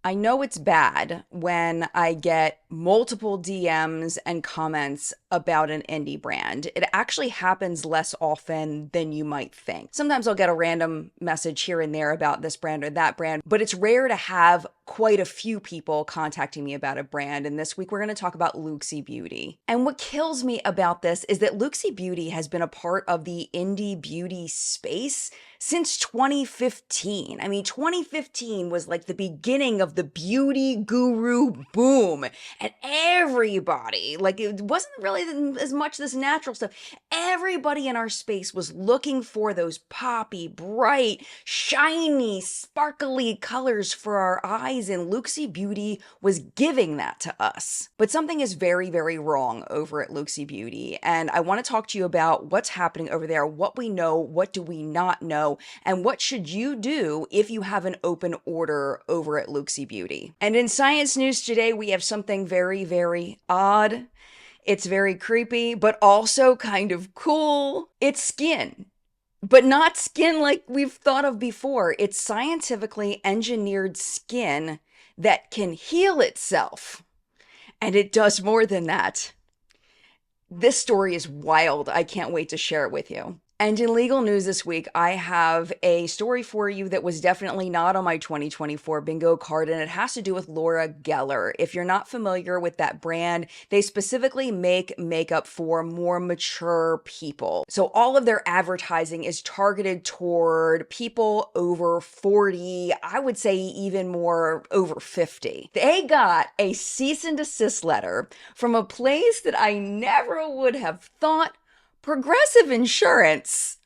I know it's bad when I get multiple DMs and comments about an indie brand. It actually happens less often than you might think. Sometimes I'll get a random message here and there about this brand or that brand, but it's rare to have quite a few people contacting me about a brand. And this week we're going to talk about Luxie Beauty. And what kills me about this is that Luxie Beauty has been a part of the indie beauty space since 2015. I mean, 2015 was like the beginning of the beauty guru boom. And everybody, like, it wasn't really as much this natural stuff. Everybody in our space was looking for those poppy, bright, shiny, sparkly colors for our eyes, and Luxie Beauty was giving that to us. But something is very, very wrong over at Luxie Beauty, and I want to talk to you about what's happening over there, what we know, what do we not know, and what should you do if you have an open order over at Luxie Beauty. And in science news today, we have something very, very odd. It's very creepy, but also kind of cool. It's skin. But not skin like we've thought of before. It's scientifically engineered skin that can heal itself. And it does more than that. This story is wild. I can't wait to share it with you. And in legal news this week, I have a story for you that was definitely not on my 2024 bingo card, and it has to do with Laura Geller. If you're not familiar with that brand, they specifically make makeup for more mature people. So all of their advertising is targeted toward people over 40, I would say even more over 50. They got a cease and desist letter from a place that I never would have thought. Progressive Insurance.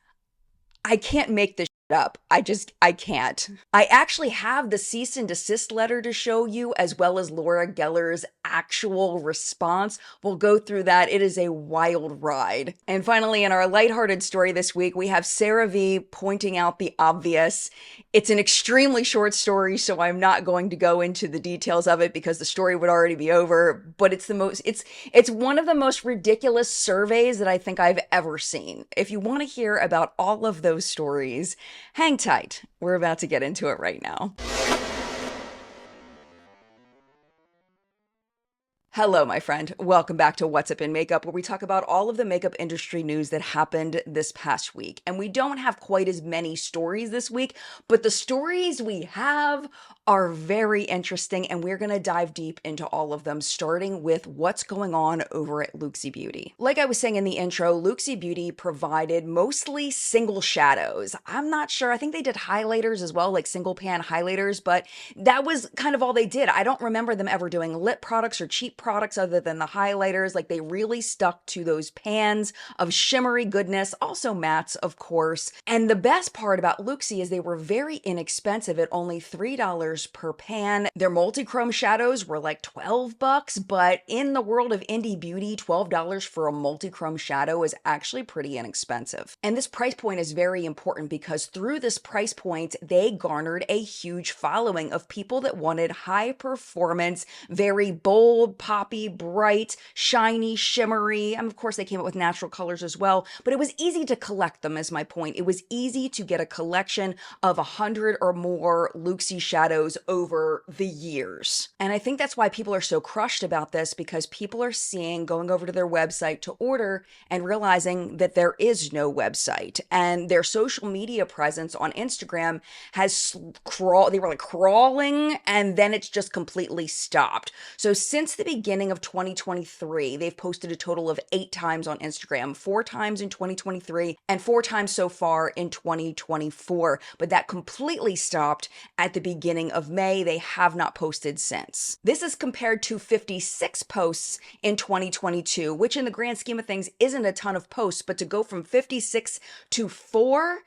I can't make this shit up. I can't. I actually have the cease and desist letter to show you, as well as Laura Geller's actual response. We'll go through that. It is a wild ride. And finally, in our lighthearted story this week, we have CeraVe pointing out the obvious. It's an extremely short story, so I'm not going to go into the details of it because the story would already be over, but it's one of the most ridiculous surveys that I think I've ever seen. If you want to hear about all of those stories, hang tight. We're about to get into it right now. Hello, my friend. Welcome back to What's Up in Makeup, where we talk about all of the makeup industry news that happened this past week. And we don't have quite as many stories this week, but the stories we have are very interesting, and we're going to dive deep into all of them, starting with what's going on over at Luxie Beauty. Like I was saying in the intro, Luxie Beauty provided mostly single shadows. I'm not sure. I think they did highlighters as well, like single pan highlighters, but that was kind of all they did. I don't remember them ever doing lip products or cheap products other than the highlighters. Like, they really stuck to those pans of shimmery goodness, also mattes, of course. And the best part about Luxie is they were very inexpensive at only $3 per pan. Their multi-chrome shadows were like $12, but in the world of indie beauty, $12 for a multi-chrome shadow is actually pretty inexpensive. And this price point is very important because through this price point, they garnered a huge following of people that wanted high performance, very bold, poppy, bright, shiny, shimmery. And of course, they came up with natural colors as well, but it was easy to collect them, is my point. It was easy to get a collection of 100 or more Luxie shadows over the years. And I think that's why people are so crushed about this, because people are going over to their website to order and realizing that there is no website. And their social media presence on Instagram has they were like crawling, and then it's just completely stopped. So since the beginning of 2023, they've posted a total of 8 times on Instagram, 4 times in 2023 and 4 times so far in 2024. But that completely stopped at the beginning of May. They have not posted since. This is compared to 56 posts in 2022, which in the grand scheme of things isn't a ton of posts, but to go from 56 to 4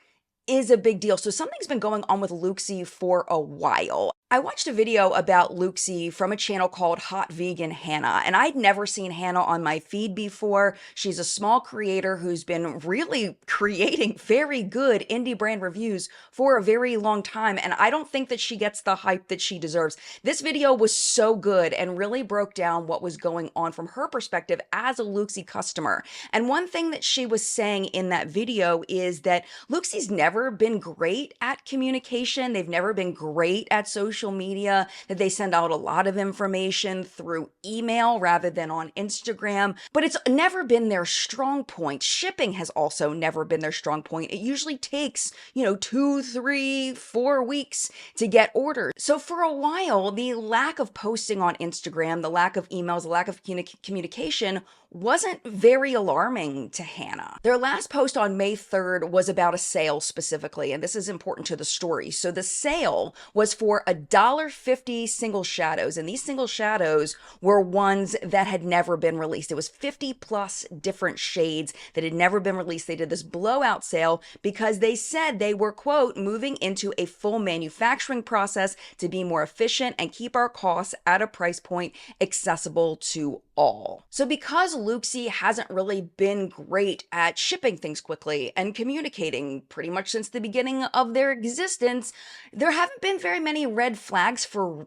is a big deal. So something's been going on with Luxie for a while. I watched a video about Luxie from a channel called Hot Vegan Hannah, and I'd never seen Hannah on my feed before. She's a small creator who's been really creating very good indie brand reviews for a very long time, and I don't think that she gets the hype that she deserves. This video was so good and really broke down what was going on from her perspective as a Luxie customer. And one thing that she was saying in that video is that Luxie's never been great at communication. They've never been great at social social media, that they send out a lot of information through email rather than on Instagram, but it's never been their strong point. Shipping has also never been their strong point. It usually takes, 2, 3, 4 weeks to get orders. So for a while, the lack of posting on Instagram, the lack of emails, the lack of communication wasn't very alarming to Hannah. Their last post on May 3rd was about a sale specifically, and this is important to the story. So the sale was for $1.50 single shadows, and these single shadows were ones that had never been released. It was 50 plus different shades that had never been released. They did this blowout sale because they said they were, quote, moving into a full manufacturing process to be more efficient and keep our costs at a price point accessible to all. So because Luxie hasn't really been great at shipping things quickly and communicating pretty much since the beginning of their existence, there haven't been very many red flags for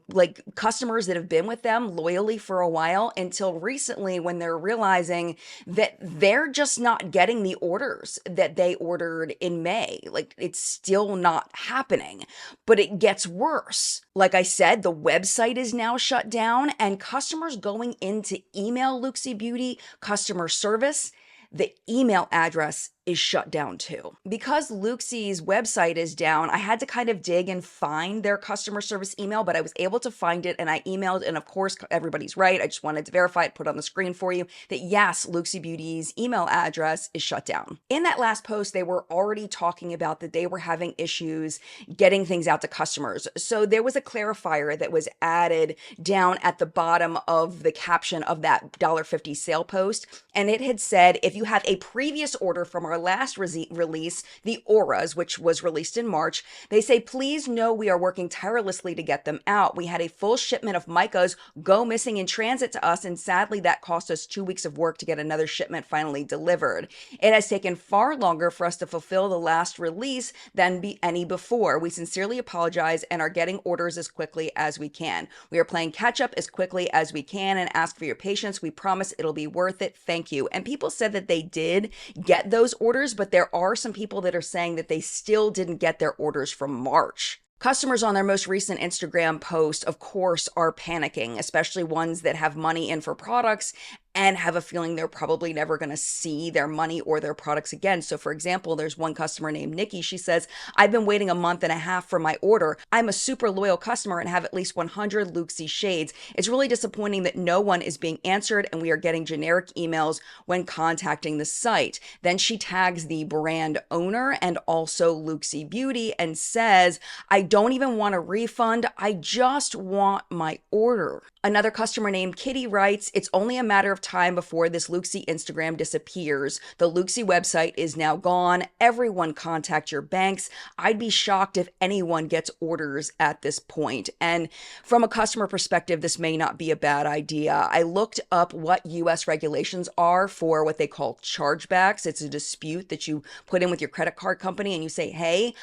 customers that have been with them loyally for a while until recently, when they're realizing that they're just not getting the orders that they ordered in May. It's still not happening, but it gets worse. Like I said, the website is now shut down, and customers going into email Luxie Beauty customer service, the email address is shut down too. Because Luxie's website is down, I had to kind of dig and find their customer service email, but I was able to find it, and I emailed, and of course, everybody's right. I just wanted to verify it, put it on the screen for you, that yes, Luxie Beauty's email address is shut down. In that last post, they were already talking about that they were having issues getting things out to customers. So there was a clarifier that was added down at the bottom of the caption of that $1.50 sale post, and it had said, if you have a previous order from our last release, the Auras, which was released in March, they say, please know we are working tirelessly to get them out. We had a full shipment of micas go missing in transit to us, and sadly that cost us 2 weeks of work to get another shipment finally delivered. It has taken far longer for us to fulfill the last release than any before. We sincerely apologize and are getting orders as quickly as we can. We are playing catch up as quickly as we can and ask for your patience. We promise it'll be worth it. Thank you. And people said that they did get those orders, but there are some people that are saying that they still didn't get their orders from March. Customers on their most recent Instagram post, of course, are panicking, especially ones that have money in for products and have a feeling they're probably never going to see their money or their products again. So for example, there's one customer named Nikki. She says, I've been waiting a month and a half for my order. I'm a super loyal customer and have at least 100 Luxie shades. It's really disappointing that no one is being answered and we are getting generic emails when contacting the site. Then she tags the brand owner and also Luxie Beauty and says, I don't even want a refund. I just want my order. Another customer named Kitty writes, it's only a matter of time before this Luxie Instagram disappears. The Luxie website is now gone. Everyone contact your banks. I'd be shocked if anyone gets orders at this point. And from a customer perspective, this may not be a bad idea. I looked up what US regulations are for what they call chargebacks. It's a dispute that you put in with your credit card company and you say, hey,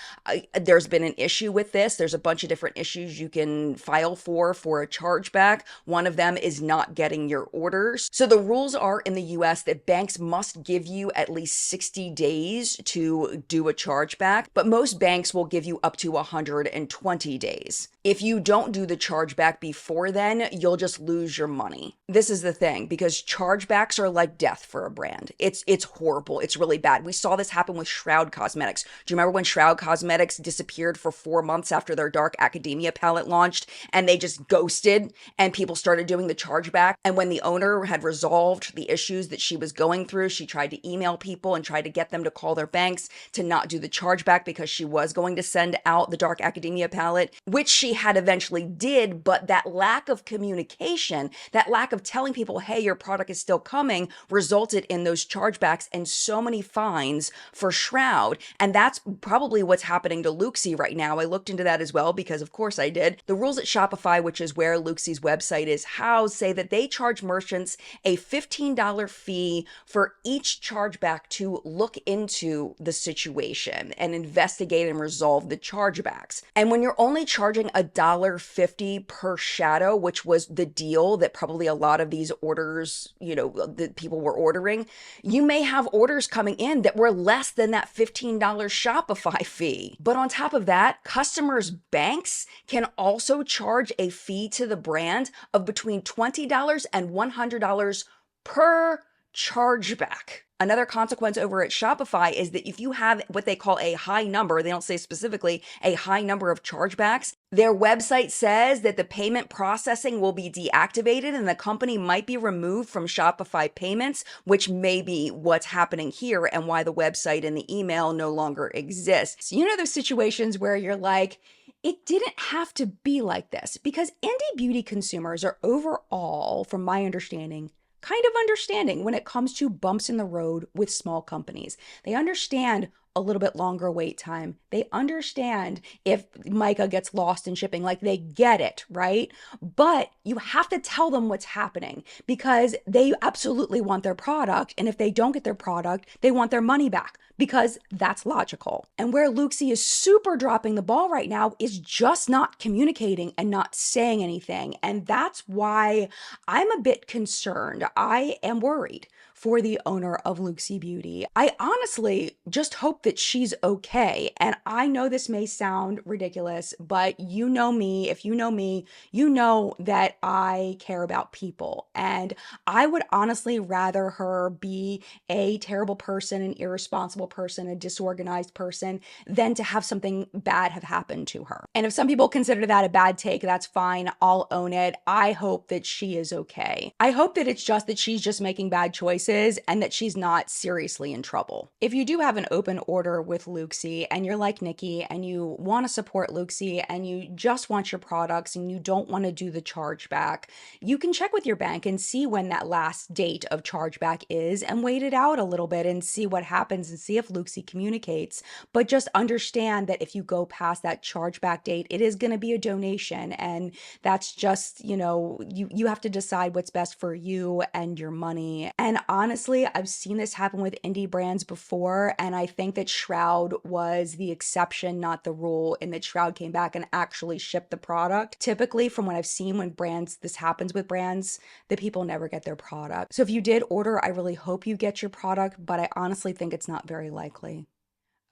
there's been an issue with this. There's a bunch of different issues you can file for a chargeback. One of them is not getting your orders. So the rules are in the US that banks must give you at least 60 days to do a chargeback, but most banks will give you up to 120 days. If you don't do the chargeback before then, you'll just lose your money. This is the thing, because chargebacks are like death for a brand. It's horrible. It's really bad. We saw this happen with Shroud Cosmetics. Do you remember when Shroud Cosmetics disappeared for 4 months after their Dark Academia palette launched and they just ghosted and people started doing the chargeback? And when the owner had resolved the issues that she was going through, she tried to email people and tried to get them to call their banks to not do the chargeback because she was going to send out the Dark Academia palette, which she had eventually did, but that lack of communication, that lack of telling people, hey, your product is still coming, resulted in those chargebacks and so many fines for Shroud. And that's probably what's happening to Luxie right now. I looked into that as well because of course I did. The rules at Shopify, which is where Luxie's website is housed, say that they charge merchants a $15 fee for each chargeback to look into the situation and investigate and resolve the chargebacks. And when you're only charging $1 $1.50 per shadow, which was the deal that probably a lot of these orders, that people were ordering, you may have orders coming in that were less than that $15 Shopify fee. But on top of that, customers' banks can also charge a fee to the brand of between $20 and $100 per chargeback. Another consequence over at Shopify is that if you have what they call a high number, they don't say specifically a high number of chargebacks, their website says that the payment processing will be deactivated and the company might be removed from Shopify payments, which may be what's happening here and why the website and the email no longer exists. You know those situations where you're like, it didn't have to be like this, because indie beauty consumers are overall, from my understanding, kind of understanding when it comes to bumps in the road with small companies. They understand a little bit longer wait time. They understand if mica gets lost in shipping, like they get it, right? But you have to tell them what's happening because they absolutely want their product. And if they don't get their product, they want their money back because that's logical. And where Luxie is super dropping the ball right now is just not communicating and not saying anything. And that's why I'm a bit concerned. I am worried for the owner of Luxie Beauty. I honestly just hope that she's okay. And I know this may sound ridiculous, but you know me. If you know me, you know that I care about people. And I would honestly rather her be a terrible person, an irresponsible person, a disorganized person, than to have something bad have happened to her. And if some people consider that a bad take, that's fine. I'll own it. I hope that she is okay. I hope that it's just that she's just making bad choices and that she's not seriously in trouble. If you do have an open order with Luxie and you're like Nikki and you want to support Luxie and you just want your products and you don't want to do the chargeback, you can check with your bank and see when that last date of chargeback is and wait it out a little bit and see what happens and see if Luxie communicates. But just understand that if you go past that chargeback date, it is going to be a donation. And that's just, you have to decide what's best for you and your money. And honestly, I've seen this happen with indie brands before, and I think that Shroud was the exception, not the rule, in that Shroud came back and actually shipped the product. Typically, from what I've seen when this happens with brands, the people never get their product. So if you did order, I really hope you get your product, but I honestly think it's not very likely.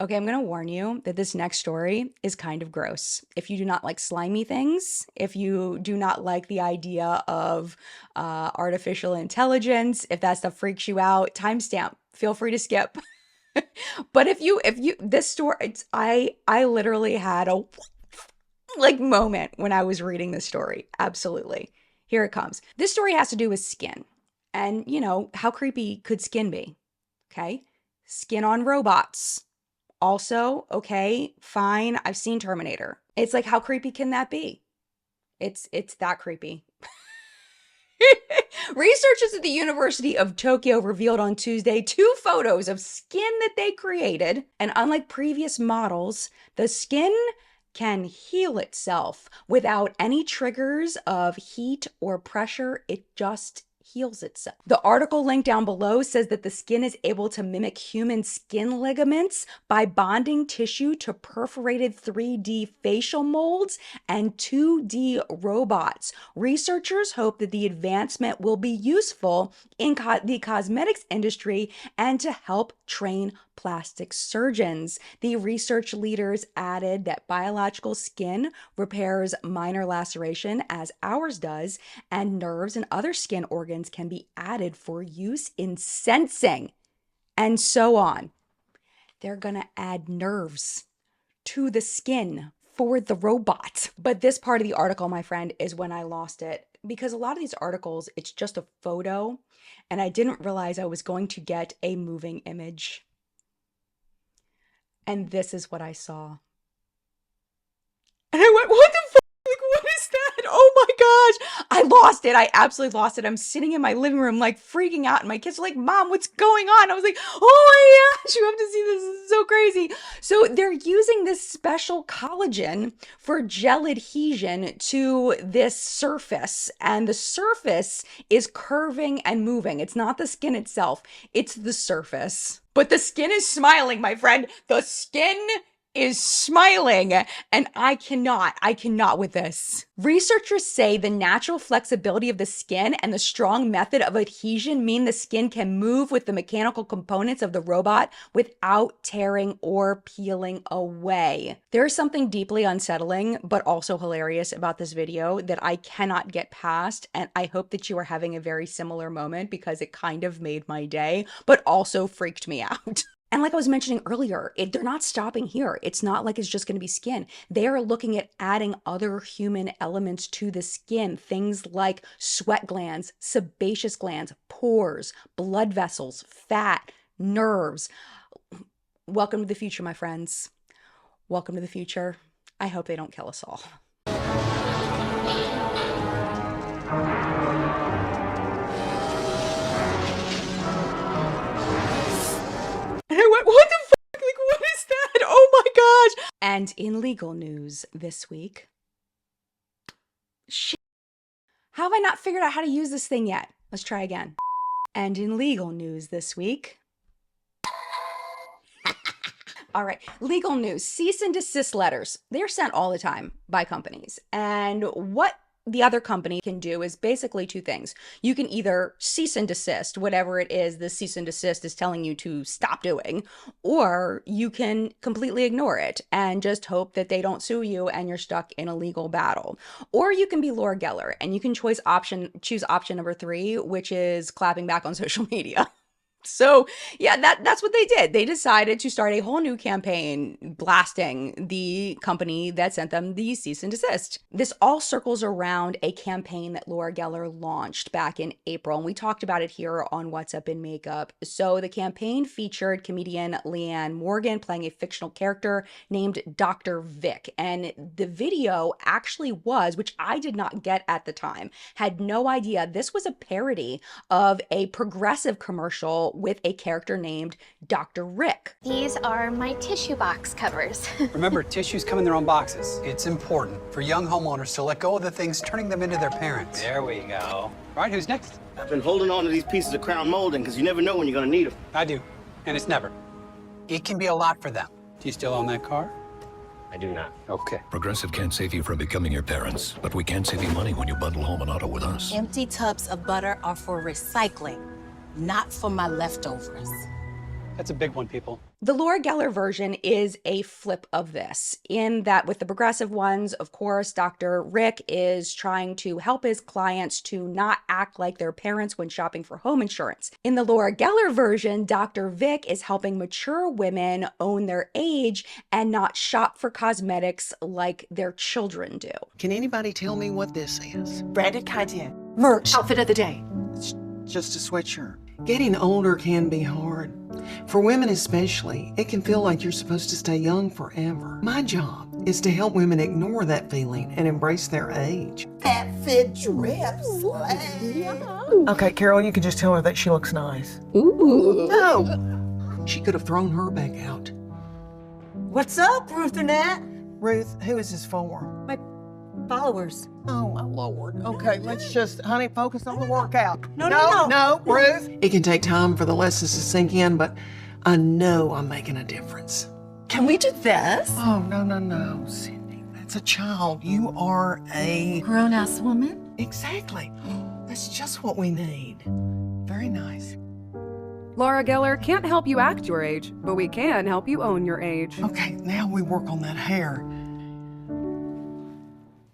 Okay, I'm going to warn you that this next story is kind of gross. If you do not like slimy things, if you do not like the idea of artificial intelligence, if that stuff freaks you out, timestamp, feel free to skip. But this story, I literally had a moment when I was reading this story. Absolutely. Here it comes. This story has to do with skin. And how creepy could skin be? Okay. Skin on robots. Also, okay, fine. I've seen Terminator. It's like, how creepy can that be? It's that creepy. Researchers at the University of Tokyo revealed on Tuesday 2 photos of skin that they created. And unlike previous models, the skin can heal itself without any triggers of heat or pressure. It just heals itself. The article linked down below says that the skin is able to mimic human skin ligaments by bonding tissue to perforated 3D facial molds and 2D robots. Researchers hope that the advancement will be useful in the cosmetics industry and to help train plastic surgeons. The research leaders added that biological skin repairs minor laceration as ours does, and nerves and other skin organs can be added for use in sensing, and so on. They're gonna add nerves to the skin for the robot. But this part of the article, my friend, is when I lost it, because a lot of these articles, it's just a photo, and I didn't realize I was going to get a moving image. And this is what I saw. And I went, what the fuck? Like, what is that? Oh my gosh. I lost it. I absolutely lost it. I'm sitting in my living room, like freaking out. And my kids are like, Mom, what's going on? I was like, oh my gosh, you have to see this. This is so crazy. So they're using this special collagen for gel adhesion to this surface. And the surface is curving and moving. It's not the skin itself. It's the surface. But the skin is smiling, my friend. The skin is smiling, and I cannot with this. Researchers say the natural flexibility of the skin and the strong method of adhesion mean the skin can move with the mechanical components of the robot without tearing or peeling away. There is something deeply unsettling, but also hilarious about this video that I cannot get past, and I hope that you are having a very similar moment because it kind of made my day, but also freaked me out. And like I was mentioning earlier, they're not stopping here. It's not like it's just going to be skin. They are looking at adding other human elements to the skin, things like sweat glands, sebaceous glands, pores, blood vessels, fat, nerves. Welcome to the future, my friends. Welcome to the future. I hope they don't kill us all. And I went, what the fuck? Like, what is that? Oh my gosh. And in legal news this week, shit. How have I not figured out how to use this thing yet? Let's try again. And in legal news this week. All right, legal news, cease and desist letters. They're sent all the time by companies. And what the other company can do is basically two things. You can either cease and desist, whatever it is the cease and desist is telling you to stop doing, or you can completely ignore it and just hope that they don't sue you and you're stuck in a legal battle. Or you can be Laura Geller and you can choose option number 3, which is clapping back on social media. So yeah, that's what they did. They decided to start a whole new campaign blasting the company that sent them the cease and desist. This all circles around a campaign that Laura Geller launched back in April, and we talked about it here on What's Up in Makeup. So the campaign featured comedian Leanne Morgan playing a fictional character named Dr. Vic, and the video actually was, which I did not get at the time, had no idea, this was a parody of a Progressive commercial with a character named Dr. Rick. These are my tissue box covers. Remember, tissues come in their own boxes. It's important for young homeowners to let go of the things turning them into their parents. There we go. Right, who's next? I've been holding on to these pieces of crown molding because you never know when you're going to need them. I do, and it's never. It can be a lot for them. Do you still own that car? I do not. Okay. Progressive can't save you from becoming your parents, but we can save you money when you bundle home and auto with us. Empty tubs of butter are for recycling, not for my leftovers. That's a big one, people. The Laura Geller version is a flip of this, in that with the Progressive ones, of course, Dr. Rick is trying to help his clients to not act like their parents when shopping for home insurance. In the Laura Geller version, Dr. Vic is helping mature women own their age and not shop for cosmetics like their children do. Can anybody tell me what this is? Branded content. Merch. Outfit of the day. It's just a sweatshirt. Getting older can be hard. For women especially, it can feel like you're supposed to stay young forever. My job is to help women ignore that feeling and embrace their age. That fit drips. Okay, Carol, you can just tell her that she looks nice. Ooh. No! She could have thrown her back out. What's up, Ruth Annette? Ruth, who is this for? My followers. Oh, my Lord. Okay, let's just, honey, focus on the workout. No. Ruth. It can take time for the lessons to sink in, but I know I'm making a difference. Can we do this? Oh, no, Cindy. That's a child. You are a Grown-ass woman? Exactly. That's just what we need. Very nice. Laura Geller can't help you act your age, but we can help you own your age. Okay, now we work on that hair.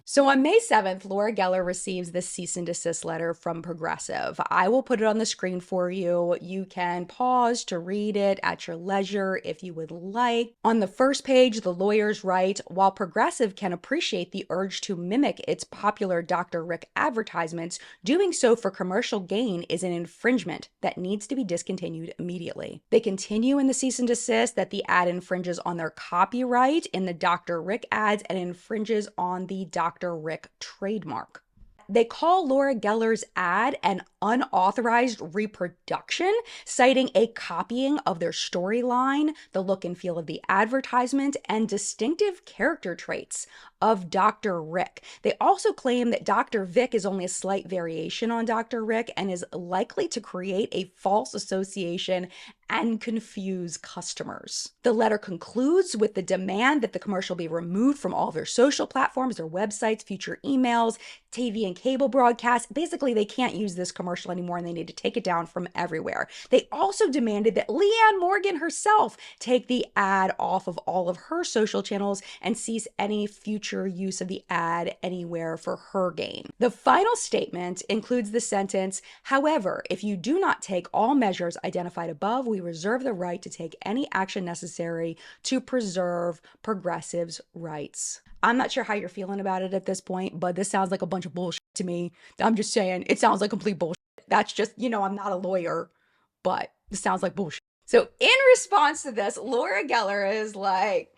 So on May 7th, Laura Geller receives this cease and desist letter from Progressive. I will put it on the screen for you. You can pause to read it at your leisure if you would like. On the first page, the lawyers write, while Progressive can appreciate the urge to mimic its popular Dr. Rick advertisements, doing so for commercial gain is an infringement that needs to be discontinued immediately. They continue in the cease and desist that the ad infringes on their copyright in the Dr. Rick ads and infringes on the Dr. Rick trademark. They call Laura Geller's ad an unauthorized reproduction, citing a copying of their storyline, the look and feel of the advertisement, and distinctive character traits of Dr. Rick. They also claim that Dr. Vic is only a slight variation on Dr. Rick and is likely to create a false association and confuse customers. The letter concludes with the demand that the commercial be removed from all their social platforms, their websites, future emails, TV and cable broadcasts. Basically, they can't use this commercial anymore and they need to take it down from everywhere. They also demanded that Leanne Morgan herself take the ad off of all of her social channels and cease any future use of the ad anywhere for her gain. The final statement includes the sentence, "However, if you do not take all measures identified above, we reserve the right to take any action necessary to preserve progressives' rights." I'm not sure how you're feeling about it at this point, but this sounds like a bunch of bullshit to me. I'm just saying, it sounds like complete bullshit. That's just, I'm not a lawyer, but it sounds like bullshit. So in response to this, Laura Geller is like,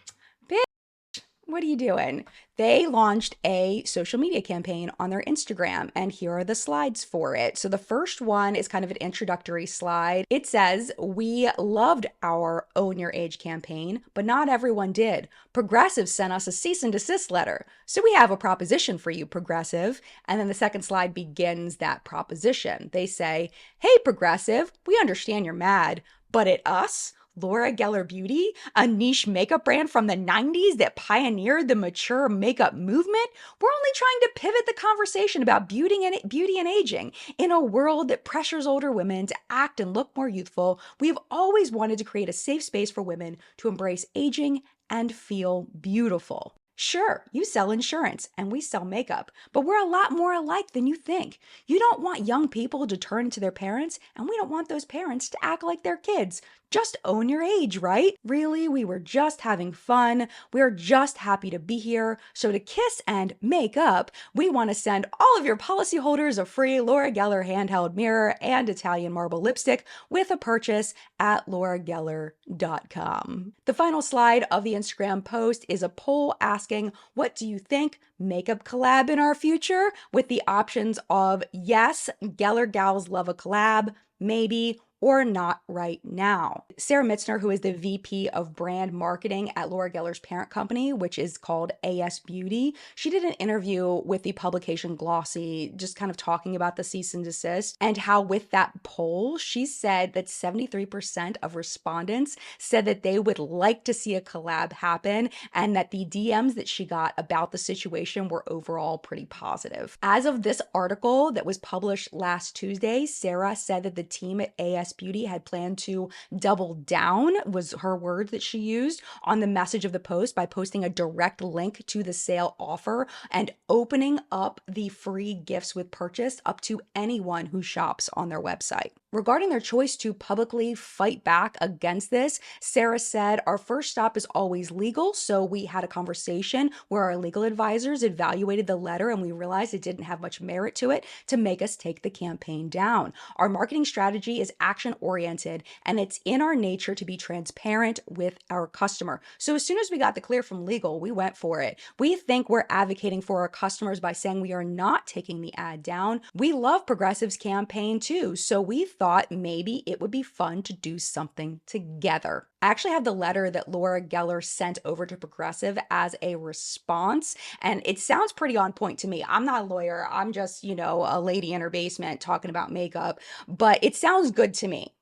what are you doing? They launched a social media campaign on their Instagram, and here are the slides for it. So the first one is kind of an introductory slide. It says, "We loved our Own Your Age campaign, but not everyone did. Progressives sent us a cease and desist letter. So we have a proposition for you, Progressive." And then the second slide begins that proposition. They say, "Hey, Progressive, we understand you're mad, but at us, Laura Geller Beauty, a niche makeup brand from the 90s that pioneered the mature makeup movement, we're only trying to pivot the conversation about beauty and aging. In a world that pressures older women to act and look more youthful, we've always wanted to create a safe space for women to embrace aging and feel beautiful. Sure, you sell insurance and we sell makeup, but we're a lot more alike than you think. You don't want young people to turn into their parents, and we don't want those parents to act like their kids. Just own your age, right? Really, we were just having fun. We're just happy to be here. So to kiss and make up, we want to send all of your policyholders a free Laura Geller handheld mirror and Italian marble lipstick with a purchase at laurageller.com. The final slide of the Instagram post is a poll asking, what do you think? Makeup collab in our future? With the options of yes, Geller gals love a collab, maybe, or not right now. Sarah Mitzner, who is the VP of brand marketing at Laura Geller's parent company, which is called AS Beauty, she did an interview with the publication Glossy, just kind of talking about the cease and desist and how with that poll, she said that 73% of respondents said that they would like to see a collab happen and that the DMs that she got about the situation were overall pretty positive. As of this article that was published last Tuesday, Sarah said that the team at AS Beauty had planned to double down, was her word that she used, on the message of the post by posting a direct link to the sale offer and opening up the free gifts with purchase up to anyone who shops on their website. Regarding their choice to publicly fight back against this, Sarah said, "Our first stop is always legal, so we had a conversation where our legal advisors evaluated the letter and we realized it didn't have much merit to it to make us take the campaign down. Our marketing strategy is action-oriented, and it's in our nature to be transparent with our customer. So as soon as we got the clear from legal, we went for it. We think we're advocating for our customers by saying we are not taking the ad down. We love Progressive's campaign too, so we thought maybe it would be fun to do something together." I actually have the letter that Laura Geller sent over to Progressive as a response, and it sounds pretty on point to me. I'm not a lawyer. I'm just, a lady in her basement talking about makeup, but it sounds good to me.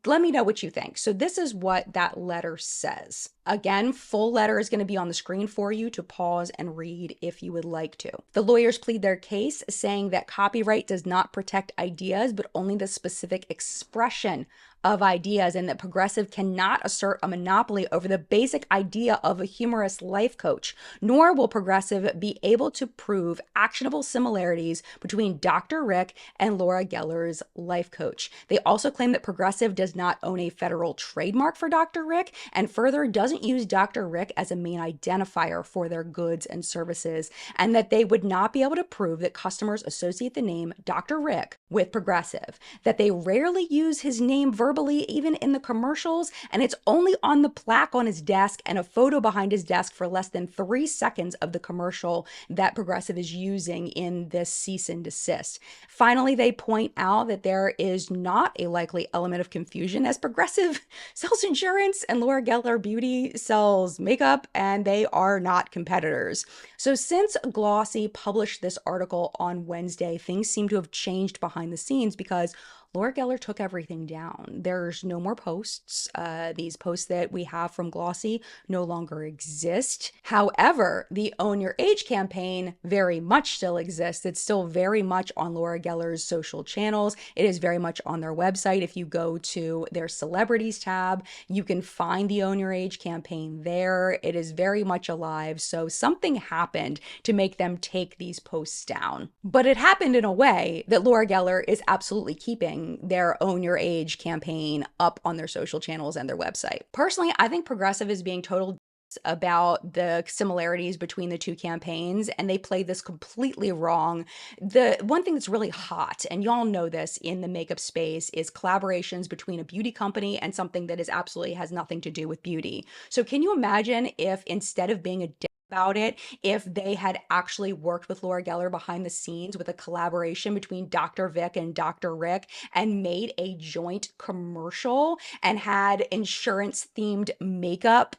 Let me know what you think. So this is what that letter says. Again, full letter is going to be on the screen for you to pause and read if you would like to. The lawyers plead their case, saying that copyright does not protect ideas, but only the specific expression of ideas, and that Progressive cannot assert a monopoly over the basic idea of a humorous life coach, nor will Progressive be able to prove actionable similarities between Dr. Rick and Laura Geller's life coach. They also claim that Progressive does not own a federal trademark for Dr. Rick, and further doesn't doesn't use Dr. Rick as a main identifier for their goods and services, and that they would not be able to prove that customers associate the name Dr. Rick with Progressive, that they rarely use his name verbally, even in the commercials, and it's only on the plaque on his desk and a photo behind his desk for less than 3 seconds of the commercial that Progressive is using in this cease and desist. Finally, they point out that there is not a likely element of confusion, as Progressive sells insurance and Laura Geller Beauty sells makeup, and they are not competitors. So since Glossy published this article on Wednesday, things seem to have changed behind the scenes because Laura Geller took everything down. There's no more posts. These posts that we have from Glossy no longer exist. However, the Own Your Age campaign very much still exists. It's still very much on Laura Geller's social channels. It is very much on their website. If you go to their celebrities tab, you can find the Own Your Age campaign there. It is very much alive. So something happened to make them take these posts down. But it happened in a way that Laura Geller is absolutely keeping their Own Your Age campaign up on their social channels and their website. Personally, I think Progressive is being total about the similarities between the two campaigns, and they played this completely wrong. The one thing that's really hot, and y'all know this in the makeup space, is collaborations between a beauty company and something that is absolutely has nothing to do with beauty. So can you imagine if instead of being a about it, if they had actually worked with Laura Geller behind the scenes with a collaboration between Dr. Vic and Dr. Rick and made a joint commercial and had insurance themed makeup?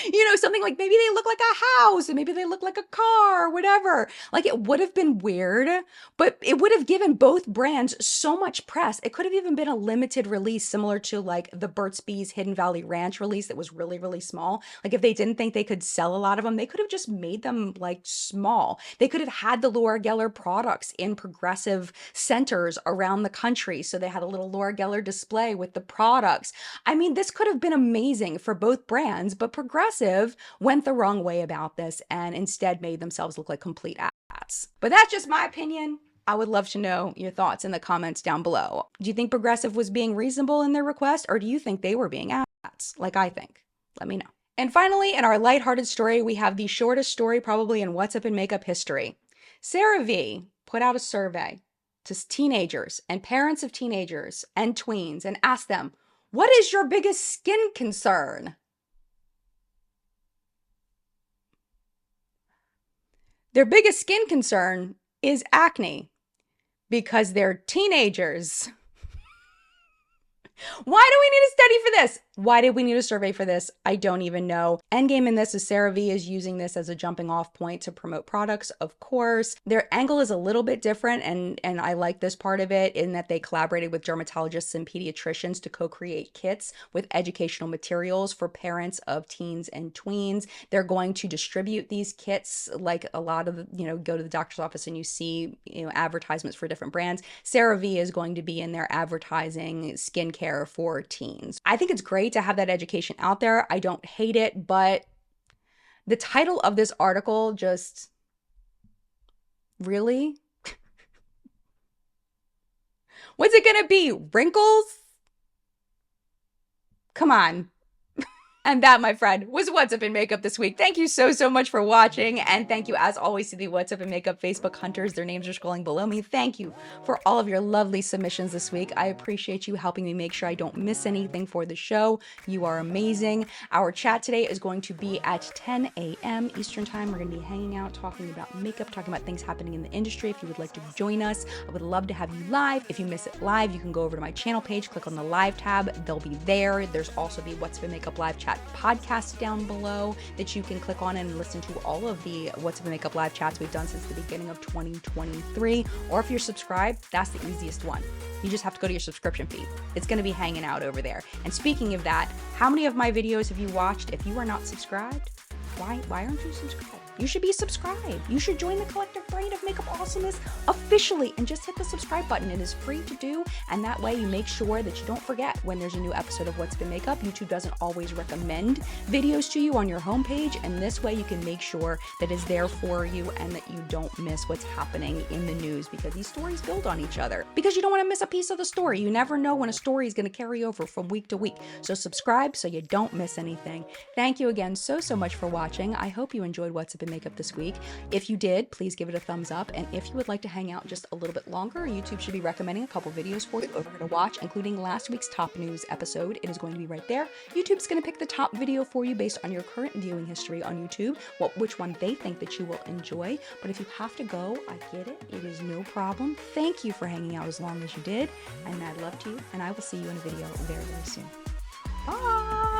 You know, something like maybe they look like a house and maybe they look like a car, whatever. Like, it would have been weird, but it would have given both brands so much press. It could have even been a limited release similar to like the Burt's Bees Hidden Valley Ranch release that was really, really small. Like, if they didn't think they could sell a lot of them, they could have just made them like small. They could have had the Laura Geller products in Progressive centers around the country. So they had a little Laura Geller display with the products. I mean, this could have been amazing for both brands, but Progressive went the wrong way about this and instead made themselves look like complete ass. But that's just my opinion. I would love to know your thoughts in the comments down below. Do you think Progressive was being reasonable in their request, or do you think they were being ass like I think? Let me know. And finally, in our lighthearted story, we have the shortest story probably in What's Up in Makeup history. CeraVe put out a survey to teenagers and parents of teenagers and tweens and asked them, what is your biggest skin concern? Their biggest skin concern is acne because they're teenagers. Why do we need a study for this? Why did we need a survey for this? I don't even know. Endgame in this is CeraVe is using this as a jumping off point to promote products, of course. Their angle is a little bit different, and I like this part of it in that they collaborated with dermatologists and pediatricians to co-create kits with educational materials for parents of teens and tweens. They're going to distribute these kits like a lot of, go to the doctor's office and you see, advertisements for different brands. CeraVe is going to be in their advertising skincare for teens. I think it's great to have that education out there. I don't hate it, but the title of this article just really? What's it gonna be? Wrinkles? Come on. And that, my friend, was What's Up in Makeup this week. Thank you so much for watching. And thank you, as always, to the What's Up in Makeup Facebook hunters. Their names are scrolling below me. Thank you for all of your lovely submissions this week. I appreciate you helping me make sure I don't miss anything for the show. You are amazing. Our chat today is going to be at 10 a.m. Eastern Time. We're going to be hanging out, talking about makeup, talking about things happening in the industry. If you would like to join us, I would love to have you live. If you miss it live, you can go over to my channel page, click on the live tab. They'll be there. There's also the What's Up in Makeup live chat podcast down below that you can click on and listen to all of the What's Up in Makeup live chats we've done since the beginning of 2023. Or if you're subscribed, that's the easiest one. You just have to go to your subscription feed. It's going to be hanging out over there. And speaking of that, how many of my videos have you watched? If you are not subscribed, why aren't you subscribed? you should be subscribed. You should join the collective brain of makeup awesomeness officially and just hit the subscribe button. It is free to do, and that way you make sure that you don't forget when there's a new episode of What's Been Makeup. YouTube doesn't always recommend videos to you on your homepage, and this way you can make sure that it's there for you and that you don't miss what's happening in the news, because these stories build on each other. Because you don't want to miss a piece of the story. You never know when a story is going to carry over from week to week. So subscribe so you don't miss anything. Thank you again so much for watching. I hope you enjoyed What's Been Makeup this week. If you did, please give it a thumbs up. And if you would like to hang out just a little bit longer, YouTube should be recommending a couple videos for you over here to watch, including last week's top news episode. It is going to be right there. YouTube's going to pick the top video for you based on your current viewing history on YouTube, which one they think that you will enjoy. But if you have to go, I get it. It is no problem. Thank you for hanging out as long as you did. And I love you, and I will see you in a video very soon. Bye!